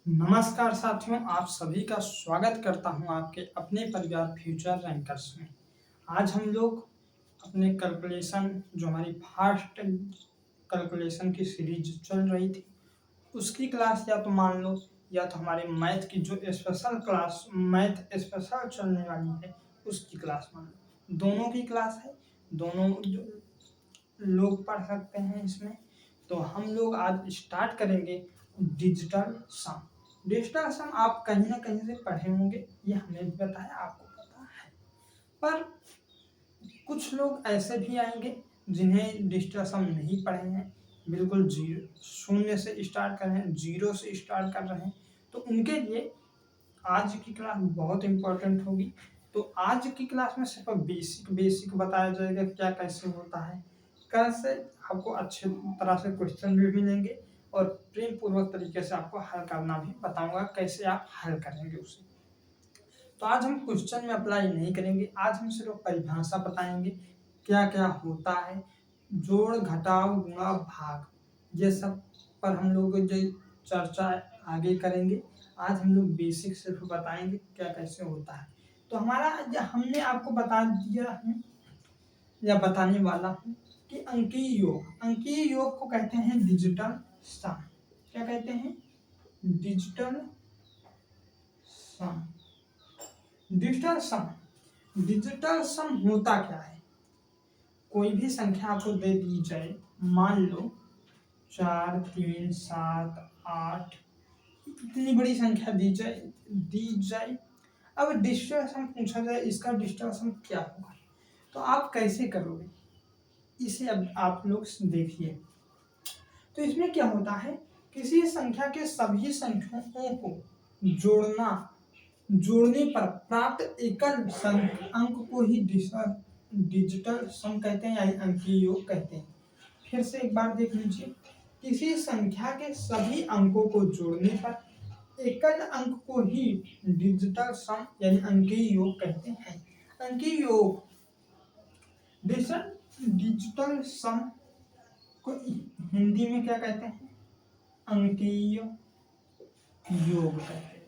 नमस्कार साथियों, आप सभी का स्वागत करता हूं आपके अपने परिवार फ्यूचर रैंकर्स में। आज हम लोग अपने कैलकुलेशन जो हमारी फास्ट कैलकुलेशन की सीरीज चल रही थी उसकी क्लास या तो मान लो या तो हमारे मैथ की जो स्पेशल क्लास मैथ स्पेशल चलने वाली है उसकी क्लास मान लो। दोनों की क्लास है, दोनों लोग पढ़ सकते हैं इसमें। तो हम लोग आज स्टार्ट करेंगे डिजिटल सम। डिजिटल सम आप कहीं ना कहीं से पढ़े होंगे, ये हमें भी पता है, आपको पता है। पर कुछ लोग ऐसे भी आएंगे जिन्हें डिजिटल सम नहीं पढ़े हैं, बिल्कुल जीरो शून्य से स्टार्ट कर रहे हैं, जीरो से स्टार्ट कर रहे हैं। तो उनके लिए आज की क्लास बहुत इंपॉर्टेंट होगी। तो आज की क्लास में सिर्फ बेसिक बेसिक बताया जाएगा क्या कैसे होता है। कल से आपको अच्छे तरह से क्वेश्चन भी मिलेंगे और प्रेम पूर्वक तरीके से आपको हल करना भी बताऊंगा कैसे आप हल करेंगे उसे। तो आज हम क्वेश्चन में अप्लाई नहीं करेंगे, आज हम सिर्फ परिभाषा बताएंगे क्या क्या होता है, जोड़ घटाव गुणा भाग, ये सब पर हम लोग जो चर्चा आगे करेंगे। आज हम लोग बेसिक सिर्फ बताएंगे क्या कैसे होता है। तो हमारा हमने आपको बता दिया है या बताने वाला हूँ कि अंकीय योग को कहते हैं डिजिटल सम। क्या कहते हैं? डिजिटल सम। डिजिटल सम, डिजिटल सम होता क्या है? कोई भी संख्या आपको दे दी जाए, मान लो 4 3 7 8, इतनी बड़ी संख्या दी जाए। अब डिजिटल सम पूछा जाए, इसका डिजिटल सम क्या होगा, तो आप कैसे करोगे इसे अब आप लोग देखिए। तो इसमें क्या होता है, किसी संख्या के सभी संख्याओं को जोड़ने पर प्राप्त एकल अंक को ही डिजिटल सम कहते हैं, यानी अंकीय योग कहते हैं। फिर से एक बार देख लीजिए, किसी संख्या के सभी अंकों को जोड़ने पर एकल अंक को ही डिजिटल सम यानी अंकीय योग कहते हैं। अंकीय योग डिजिटल सम को हिंदी में क्या कहते हैं? अंकीय योग कहते हैं।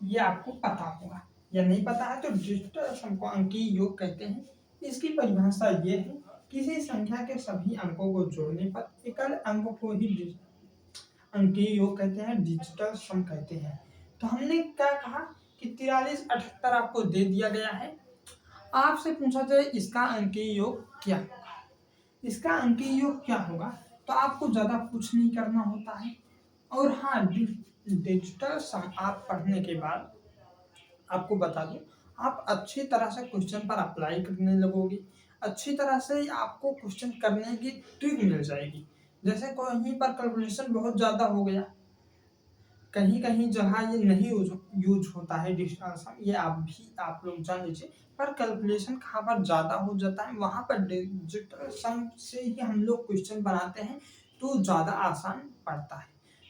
ये आपको पता होगा, या नहीं पता है तो डिजिटल सम को अंकीय योग कहते हैं। इसकी परिभाषा ये है, किसी संख्या के सभी अंकों को जोड़ने पर एकल अंक को ही अंकीय योग कहते हैं, डिजिटल सम कहते हैं। तो हमने क्या कहा कि 43 78 आपको दे दिया गया है, आपसे पूछा जाए इसका अंकीय योग क्या होगा। इसका अंकीय योग क्या होगा, तो आपको ज्यादा कुछ नहीं करना होता है। और हाँ, डिजिटल सम आप पढ़ने के बाद आपको बता दूं, आप अच्छी तरह से क्वेश्चन पर अप्लाई करने लगोगे, अच्छी तरह से आपको क्वेश्चन करने की ट्रिक मिल जाएगी। जैसे कहीं पर कैलकुलेशन बहुत ज़्यादा हो गया, कहीं कहीं जगह ये नहीं यूज होता है डिजिटल सम, ये आप लोग जान लीजिए। पर कैलकुलेशन कहाँ पर ज़्यादा हो जाता है वहाँ पर डिजिटल सम से ही हम लोग क्वेश्चन बनाते हैं, तो ज़्यादा आसान पड़ता है।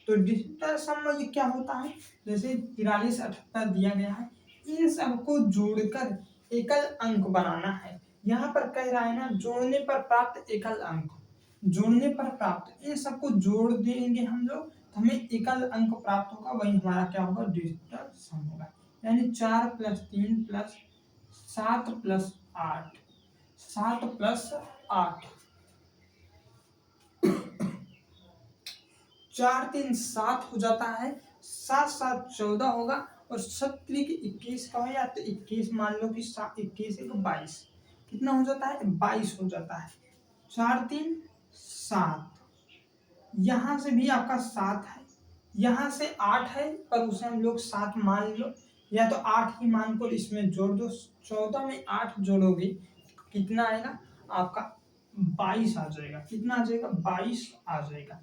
तो डिजिटल सम में ये क्या होता है, जैसे 43 78 दिया गया है, इन सबको जोड़कर एकल अंक बनाना है। यहाँ पर कह रहा है ना, जोड़ने पर प्राप्त एकल अंक, जोड़ने पर प्राप्त, इन सबको जोड़ देंगे हम लोग तो हमें एकल अंक प्राप्त होगा, वही हमारा क्या होगा, डिजिटल सम होगा। यानी 4 + 3 + 7 + 8, 7 + 8, 4 3 7 हो जाता है, 7 7 14 होगा, और 7 3 21 का हो, या तो 21 मान लो कि 21 1 22, कितना हो जाता है, 22 हो जाता है। 4 3 7, यहाँ से भी आपका 7 है, यहाँ से 8 है, पर उसे हम लोग 7 मान लो, या तो 8 ही मान कर इसमें जोड़ दो। 14 में 8 जोड़ोगे कितना आएगा आपका, 22 आ जाएगा। कितना आ जाएगा, 22 आ जाएगा।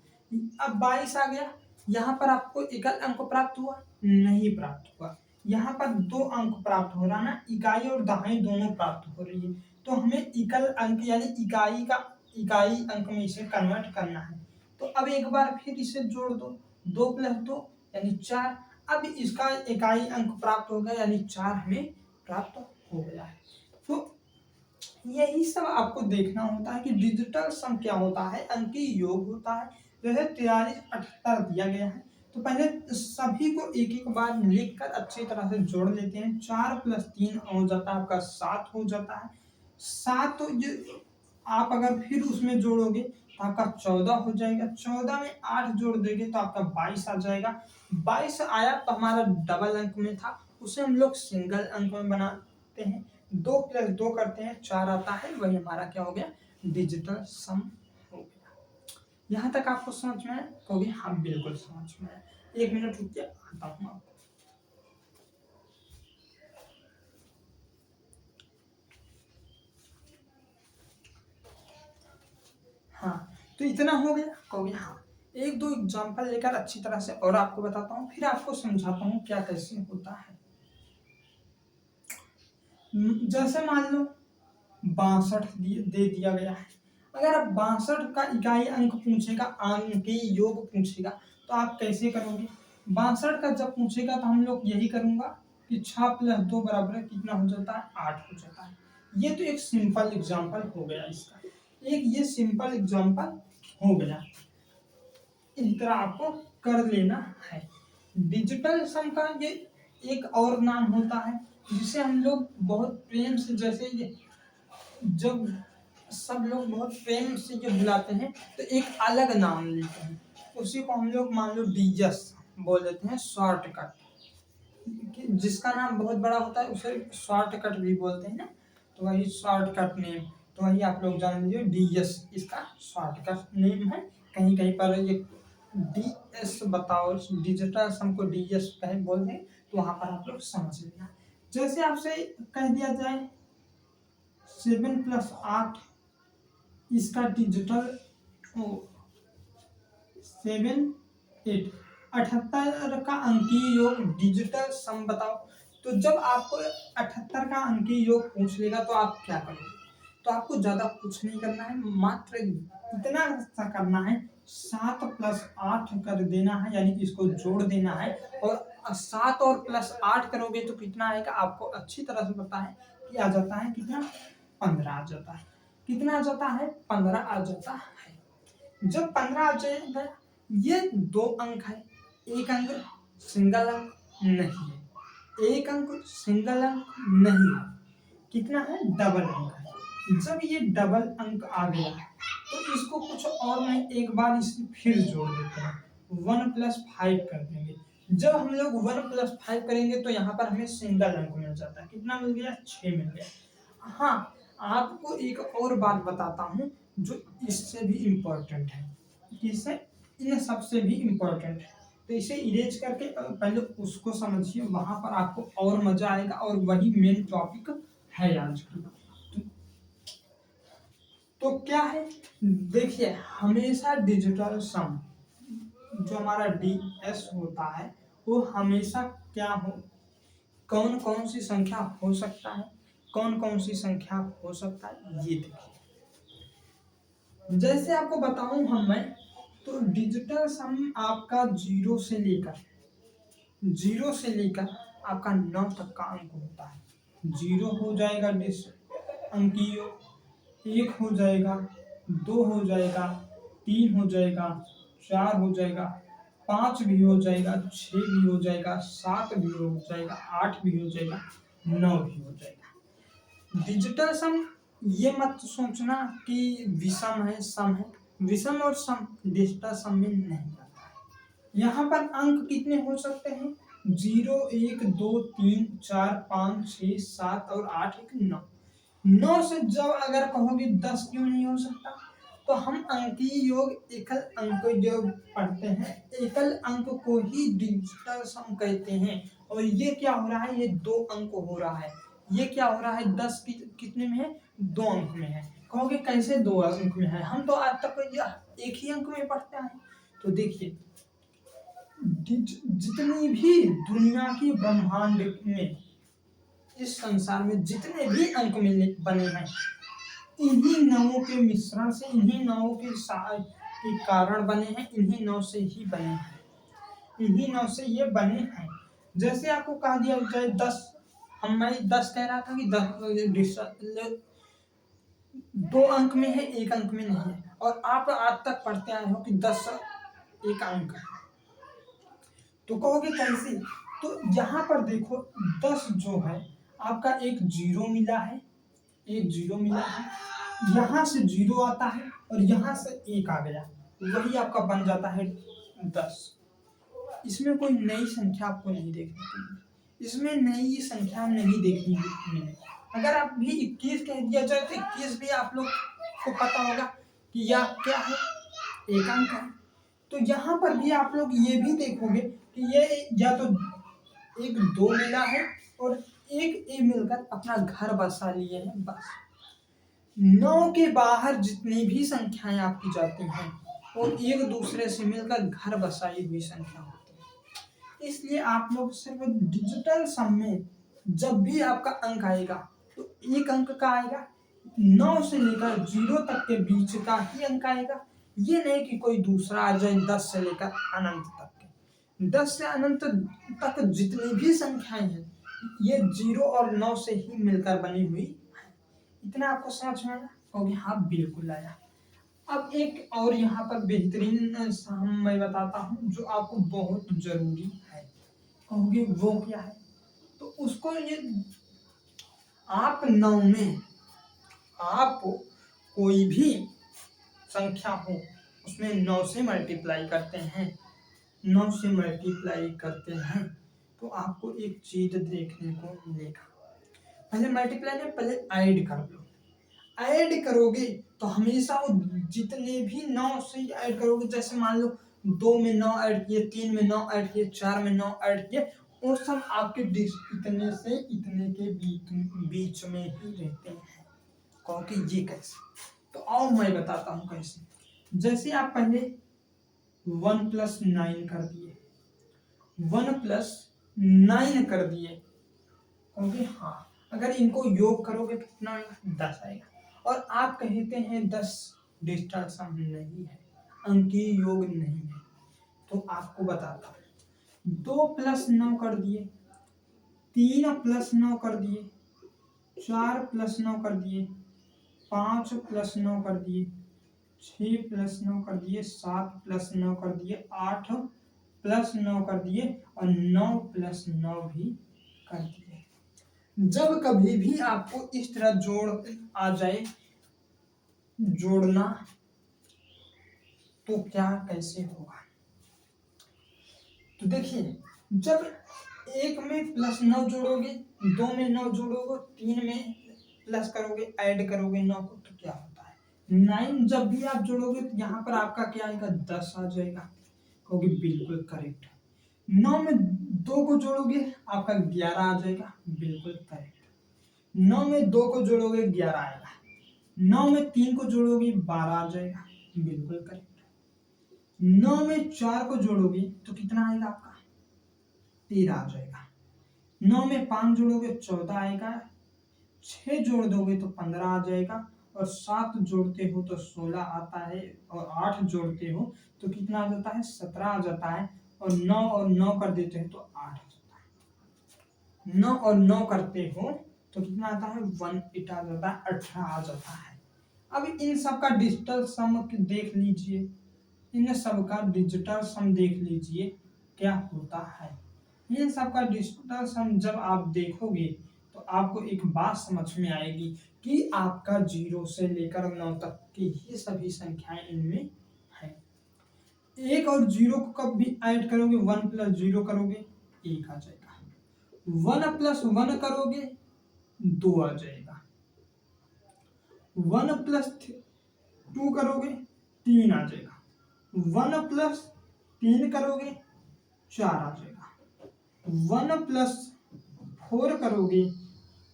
अब 22 आ गया, यहाँ पर आपको एकल अंक प्राप्त हुआ, नहीं प्राप्त हुआ। यहाँ पर 2 अंक प्राप्त हो रहा ना, इकाई और दहाई दोनों प्राप्त हो रही है, तो हमें एकल अंक यानी इकाई अंक में इसे कन्वर्ट करना है। तो अब एक बार फिर इसे जोड़ दो, 2 + 2 यानी 4। अब इसका इकाई अंक प्राप्त हो गया, यानी 4 हमें प्राप्त हो गया है। तो यही सब आपको देखना होता है कि डिजिटल सम क्या होता है, अंकीय योग होता है। जैसे 43 78 दिया गया है, तो पहले सभी को एक एक बार लिखकर अच्छी तरह से जोड़ लेते हैं। 4 + 3 हो जाता है आपका 7 हो जाता है। 7 तो ये आप अगर फिर उसमें जोड़ोगे तो आपका 14 हो जाएगा। 14 में 8 जोड़ देंगे तो आपका 22 आ जाएगा। 22 आया तो हमारा डबल अंक में था, उसे हम लोग सिंगल अंक में बनाते हैं। 2 + 2 करते हैं 4 आता है, वही हमारा क्या हो गया, डिजिटल सम हो गया। यहाँ तक आपको समझ में आया? कहोगे हाँ बिल्कुल समझ में आया। 1 मिनट रुकिए, आता हूँ आपको। हाँ, तो इतना हो गया? कहोगे हाँ। एक दो एग्जाम्पल लेकर अच्छी तरह से और आपको बताता हूँ, फिर आपको समझाता हूँ क्या कैसे होता है। जैसे मान लो 62 दे दिया गया है। अगर आप 62 का इकाई अंक पूछेगा, अंकीय योग पूछेगा, तो आप कैसे करोगे? 62 का जब पूछेगा तो हम लोग यही करूंगा कि 6 + 2 बराबर कितना हो जाता है, 8 हो जाता है। ये तो एक सिंपल एग्जांपल हो गया इसका, एक ये सिंपल एग्जांपल हो गया। इस तरह आपको कर लेना है। डिजिटल सम का ये एक और नाम होता है, जिसे हम लोग बहुत प्रेम से, जैसे ये जब सब लोग बहुत प्रेम से ये बुलाते हैं तो एक अलग नाम लेते हैं, उसी को हम लोग मान लो डीएस बोल देते हैं, शॉर्टकट। जिसका नाम बहुत बड़ा होता है उसे शॉर्टकट भी बोलते हैं ना, तो वही शॉर्टकट नेम, तो वही आप लोग जान लीजिए डीएस इसका शॉर्टकट नेम है। कहीं कहीं पर ये डीएस बताओ, डिजिटल सम को डीएस कहीं बोल दें तो वहां पर आप लोग समझ लेना। जैसे आपसे कह दिया जाए 7 + 8 इसका डिजिटल 7 8 78 का अंकीय योग डिजिटल सम बताओ। तो जब आपको 78 का अंकीय योग पूछ लेगा तो आप क्या करोगे? तो आपको ज्यादा कुछ नहीं करना है, मात्र इतना सा करना है, 7 + 8 कर देना है, यानी कि इसको जोड़ देना है। और 7 और +8 करोगे तो कितना आएगा आपको अच्छी तरह से पता है कि आ जाता है कितना, 15 आ जाता है। कितना आ जाता है? 15 आ जाता है। जब 15 आ जाएगा, ये 2 अंक है, एक अंक सिंगल अंक नहीं है, एक अंक सिंगल अंक नहीं है, कितना है? डबल अंक है। जब ये डबल अंक आ गया तो इसको कुछ और नहीं, एक बार इसे फिर जोड़ देते हैं, 1 + 5 कर देंगे। जब हम लोग 1 + 5 करेंगे तो यहाँ पर हमें सिंगल अंक मिल जाता है, कितना मिल गया? 6 मिल गया। हाँ, आपको एक और बात बताता हूँ जो इससे भी इम्पोर्टेंट है, किससे? इन सबसे भी इम्पोर्टेंट है। तो इसे इरेज करके पहले उसको समझिए, वहां पर आपको और मजा आएगा, और वही मेन टॉपिक है आज की। तो क्या है, देखिए हमेशा डिजिटल सम जो हमारा डीएस होता है वो हमेशा क्या हो, कौन कौन सी संख्या हो सकता है, कौन कौन सी संख्या हो सकता है, ये देखिए। जैसे आपको बताऊं हम मैं, तो डिजिटल सम आपका 0 से लेकर आपका 9 तक का अंक होता है। 0 हो जाएगा अंकीय, 1 हो जाएगा, 2 हो जाएगा, 3 हो जाएगा, 4 हो जाएगा, 5 भी हो जाएगा, 6 भी हो जाएगा, 7 भी हो जाएगा, 8 भी हो जाएगा, 9 भी हो जाएगा। डिजिटल सम ये मत सोचना कि विषम है सम है, विषम और सम डिजिटल सम में नहीं आता है। यहाँ पर अंक कितने हो सकते हैं? 0 1 2 3 4 5 6 7 और 8 1 9। 9 से जब अगर कहोगे 10 क्यों नहीं हो सकता, तो हम अंकीय योग एकल अंक योग पढ़ते हैं, एकल अंक को ही डिजिटल सम कहते हैं। और ये क्या हो रहा है, ये 2 अंक हो रहा है। ये क्या हो रहा है, 10 कितने में है? 2 अंक में है। कहोगे कैसे 2 अंक में है, हम तो आज तक एक ही अंक में पढ़ते हैं। तो देखिए, जितनी भी दुनिया की ब्रह्मांड में, इस संसार में जितने भी अंक मिलने बने हैं, इन्हीं नवों के मिश्रण से, इन्हीं नवों के कारण बने हैं, इन्हीं नव से ही बने हैं, इन्हीं नव से ये बने हैं। जैसे आपको कहा दिया जाए 10, मैं 10 कह रहा था कि 10 2 अंक में है, 1 अंक में नहीं है, और आप आज तक पढ़ते आए हो कि 10 एक अंक है। तो कहोगे कैसे? तो यहाँ पर देखो 10 जो है आपका एक जीरो मिला है, एक जीरो मिला है, यहाँ से जीरो आता है और यहाँ से एक आ गया, वही आपका बन जाता है 10। इसमें कोई नई संख्या आपको नहीं देखने को मिली, इसमें नई संख्या नहीं देखने को मिली। अगर आप भी 21 कह दिया जाए तो 21 भी आप लोग को पता होगा कि यह क्या है, एक अंक है। तो यहाँ पर भी आप लोग ये भी देखोगे कि ये या तो एक 2 मिला है और एक ए मिलकर अपना घर बसा लिए हैं बस। 9 के बाहर जितनी भी संख्याएं आपकी जाती हैं वो एक दूसरे से मिलकर घर बसाई हुई संख्या होती है। इसलिए आप लोग सिर्फ डिजिटल सम में जब भी आपका अंक आएगा तो एक अंक का आएगा, 9 से लेकर 0 तक के बीच का ही अंक आएगा। ये नहीं कि कोई दूसरा आ जाए 10 से लेकर अनंत तक के। 10 से अनंत तक जितनी भी संख्याएं हैं ये 0 और 9 से ही मिलकर बनी हुई है। इतना आपको समझ में आया? कहोगे हाँ बिल्कुल आया। अब एक और यहाँ पर बेहतरीन सम मैं बताता हूँ जो आपको बहुत जरूरी है। कहोगे वो क्या है? तो उसको ये आप 9 में आप कोई भी संख्या हो उसमें 9 से मल्टीप्लाई करते हैं, 9 से मल्टीप्लाई करते हैं तो आपको एक चीज देखने को मिलेगा। पहले मल्टीप्लाई नहीं, पहले ऐड कर लो। ऐड करोगे तो हमेशा वो जितने भी 9 से ऐड करोगे, जैसे मान लो 2 में 9 ऐड किए, 3 में 9 ऐड किए, 4 में 9 ऐड किए, वो सब आपके इतने से इतने के बीच में ही रहते हैं। कहो कि ये कैसे? तो आओ मैं बताता हूँ कैसे। जैसे आप पहले 1 + 9 कर दिए, 1 + 9 कर दिए, कहोगे हाँ। अगर इनको योग करोगे तो कितना आएगा? 10 आएगा। और आप कहते हैं 10 डिजिटल सम नहीं है, अंकीय योग नहीं है। तो आपको बताता हूँ, 2 + 9 कर दिए, 3 + 9 कर दिए, 4 + 9 कर दिए, 5 + 9 कर दिए, 6 + 9 कर दिए, 7 + 9 कर दिए, 8 + 9 कर दिए और 9 + 9 भी कर दिए। जब कभी भी आपको इस तरह जोड़ आ जाए, जोड़ना, तो क्या कैसे होगा? तो देखिए, जब एक में +9 जोड़ोगे, 2 में 9 जोड़ोगे, 3 में प्लस करोगे, ऐड करोगे 9 को, तो क्या होता है? 9 जब भी आप जोड़ोगे तो यहाँ पर आपका क्या आएगा? 10 आ जाएगा। कहोगे बिल्कुल करेक्ट। 9 में 2 को जोड़ोगे आपका 11 आ जाएगा, बिल्कुल करेक्ट। 9 में 2 को जोड़ोगे 11 आएगा, 9 में 3 को जोड़ोगे 12 आ जाएगा, बिल्कुल करेक्ट। 9 में 4 को जोड़ोगे तो कितना आएगा आपका? 13 आ जाएगा। 9 में 5 जोड़ोगे 14 आएगा, 6 जोड़ दोगे तो 15 आ जाएगा और 7 जोड़ते हो तो 16 आता है और 8 जोड़ते हो तो कितना आ जाता है? 17 आ जाता है और 9 और 9 कर देते हो तो 8 आ जाता है। 9 और 9 करते हो तो कितना आता है? 18 आ जाता है, 18 आ जाता है। अब इन सब का डिजिटल सम देख लीजिए, इन सब का डिजिटल सम देख लीजिए क्या होता है। इन सब का डिजिटल सम जब आप देखोगे तो आपको एक बात समझ में आएगी कि आपका 0 से लेकर 9 तक की ही सभी संख्याएं इनमें हैं। 1 और 0 को कब भी ऐड करोगे, 1 + 0 करोगे 1 आ जाएगा, 1 + 1 करोगे 2 आ जाएगा, 1 + 2 करोगे 3 आ जाएगा, 1 + 3 करोगे 4 आ जाएगा, 1 + 4 करोगे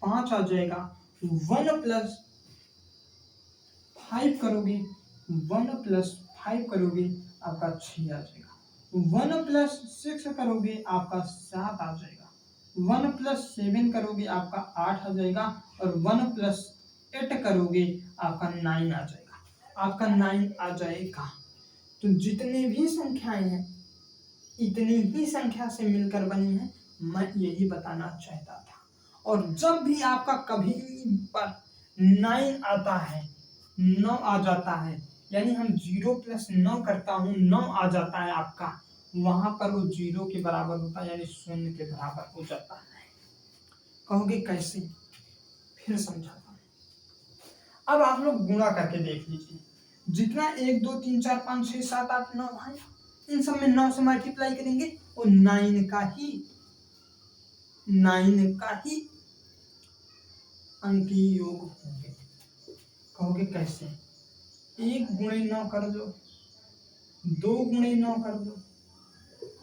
5 आ जाएगा, 1 + 5 करोगे, 1 + 5 करोगे आपका 6 आ जाएगा, 1 + 6 करोगे आपका 7 आ जाएगा, 1 + 7 करोगे आपका 8 आ जाएगा और 1 + 8 करोगे आपका 9 आ जाएगा, आपका 9 आ जाएगा। तो जितनी भी संख्याएं हैं इतनी ही संख्या से मिलकर बनी है, मैं यही बताना चाहता था। और जब भी आपका कभी पर 9 आता है, 9 आ जाता है, यानी हम 0 + 9 करता हूँ 9 आ जाता है आपका, वहां पर वो 0 के बराबर होता है, यानी 0 के बराबर हो जाता है। कहोगे कैसे? फिर समझाता हूं। अब आप लोग गुणा करके देख लीजिए, जितना 1 2 3 4 5 6 7 8 9 है, इन सब में 9 से मल्टीप्लाई करेंगे और 9 का ही अंकीय योग होंगे। कहोगे कैसे? 1 गुणे 9 कर दो, 2 गुणे 9 कर दो,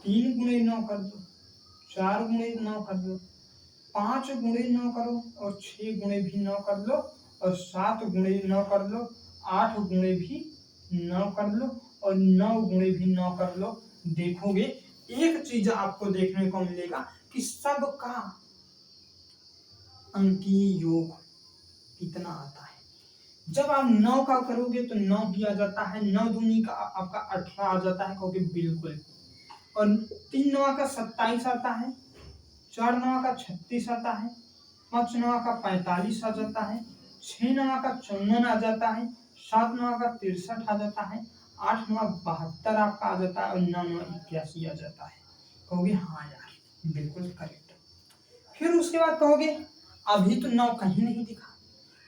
3 गुणे 9 कर दो, 4 गुणे 9 कर दो, 5 गुणे 9 करो और 6 गुणे भी 9 कर लो और 7 गुणे 9 कर लो, 8 गुणे भी 9 कर लो और 9 गुणे भी 9 कर लो। देखोगे एक चीज आपको देखने को मिलेगा कि सबका अंकीय योग कितना आता है। जब आप 9 का करोगे तो 9 भी आ जाता है, 9 दूनी का आपका 18 आ जाता है। कहोगे बिल्कुल। और 3 9 का 27 आता है, 4 9 का 36 आता है, 5 9 का 45 आ जाता है, 6 9 का 54 आ जाता है, 7 9 का 63 आ जाता है, 8 9 72 आपका आ जाता है और 9 9 81 आ जाता है। कहोगे हाँ यार बिल्कुल करेक्ट। फिर उसके बाद कहोगे अभी तो 9 कहीं नहीं दिखा।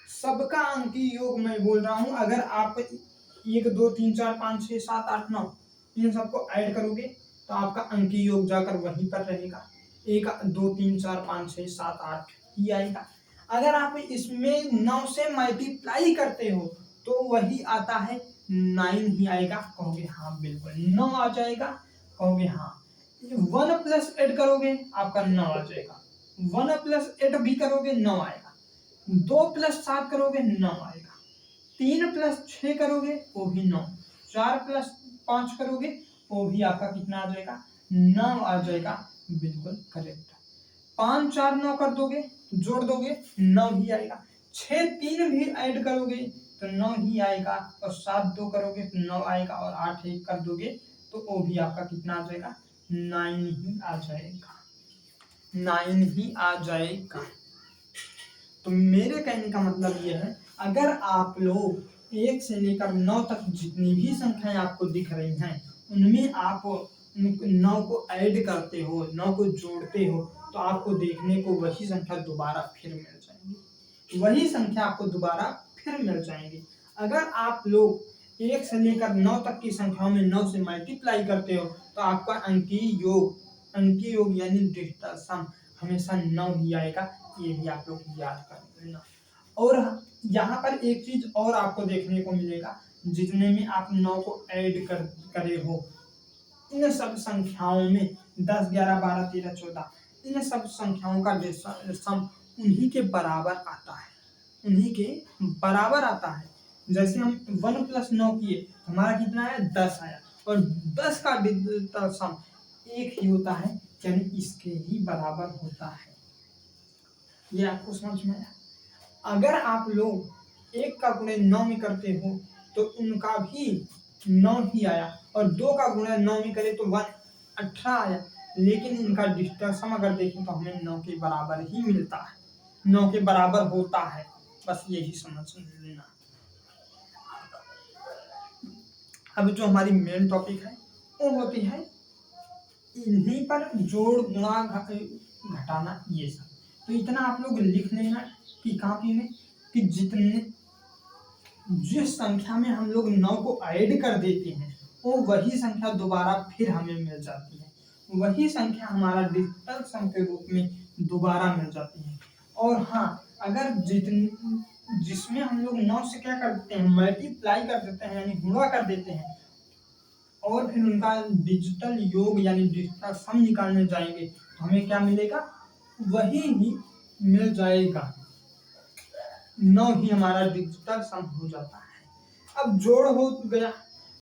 सबका अंकीय योग मैं बोल रहा हूं, अगर आप 1 2 3 4 5 6 7 8 9 इन सबको ऐड करोगे तो आपका अंकीय योग जाकर वहीं पर रहेगा, 1 2 3 4 5 6 7 8 ही आएगा। अगर आप इसमें 9 से मल्टीप्लाई करते हो तो वही आता है 9 ही आएगा। कहोगे हाँ बिल्कुल 9 आ जाएगा। कहोगे हाँ। 1 प्लस 8 करोगे आपका 9 आ जाएगा, 1 प्लस 8 भी करोगे 9 आएगा, 2 प्लस 7 करोगे 9 आएगा, 3 प्लस 6 करोगे वो भी 9, 4 प्लस 5 करोगे वो भी आपका कितना आ जाएगा? 9 आ जाएगा। बिल्कुल करेक्ट। 5 4 9 कर दोगे, जोड़ दोगे 9 ही आएगा। 6 3 भी ऐड करोगे तो 9 ही आएगा और 7 2 करोगे तो 9 आएगा और 8 1 कर दोगे तो वो भी आपका कितना आ जाएगा? 9 ही आ जाएगा, 9 ही आ जाएगा। तो मेरे कहने का मतलब यह है, अगर आप लोग 1 से लेकर 9 तक जितनी भी संख्याएं आपको दिख रही हैं उनमें आप 9 को ऐड करते हो, 9 को जोड़ते हो तो आपको देखने को वही संख्या दोबारा फिर मिल जाएंगी, वही संख्या आपको दोबारा फिर मिल जाएंगी। अगर आप लोग 1 से लेकर 9 तक की संख्याओं में 9 से मल्टीप्लाई करते हो तो आपका अंकीय योग यानी डिजिटल सम हमेशा 9 ही आएगा। ये भी आप लोग याद कर लेना। और यहाँ पर एक चीज और आपको देखने को मिलेगा, जितने में आप 9 को ऐड करे हो इन सब संख्याओं में 10 11 12 13 14 इन सब संख्याओं का सम उन्हीं के बराबर आता है, उन्हीं के बराबर आता है। जैसे हम 1 प्लस 9 किए हमारा कितना आया? 10 आया और 10 का डिजिटल सम 1 ही होता है, यानी इसके ही बराबर होता है। ये आपको समझ में आया? अगर आप लोग 1 का गुणे 9 में करते हो तो उनका भी 9 ही आया और 2 का गुणा 9 में करे तो 18 आया, लेकिन इनका डिजिटल सम अगर देखें तो हमें 9 के बराबर ही मिलता है, 9 के बराबर होता है। बस यही समझ लेना। अब जो हमारी मेन टॉपिक है वो होती है इन्हीं पर जोड़ गुणा घटाना, ये सब। तो इतना आप लोग लिख लेना कि कॉपी में कि जिस संख्या में हम लोग 9 को ऐड कर देते हैं वो वही संख्या दोबारा फिर हमें मिल जाती है, वही संख्या हमारा डिजिटल सम के रूप में दोबारा मिल जाती है। और हाँ, अगर जिसमें हम लोग 9 से क्या कर देते हैं? मल्टीप्लाई कर देते हैं, यानी गुणा कर देते हैं और फिर उनका डिजिटल योग यानी डिजिटल सम निकालने जाएंगे तो हमें क्या मिलेगा? वही ही मिल जाएगा, 9 ही हमारा डिजिटल सम हो जाता है। अब जोड़ हो गया,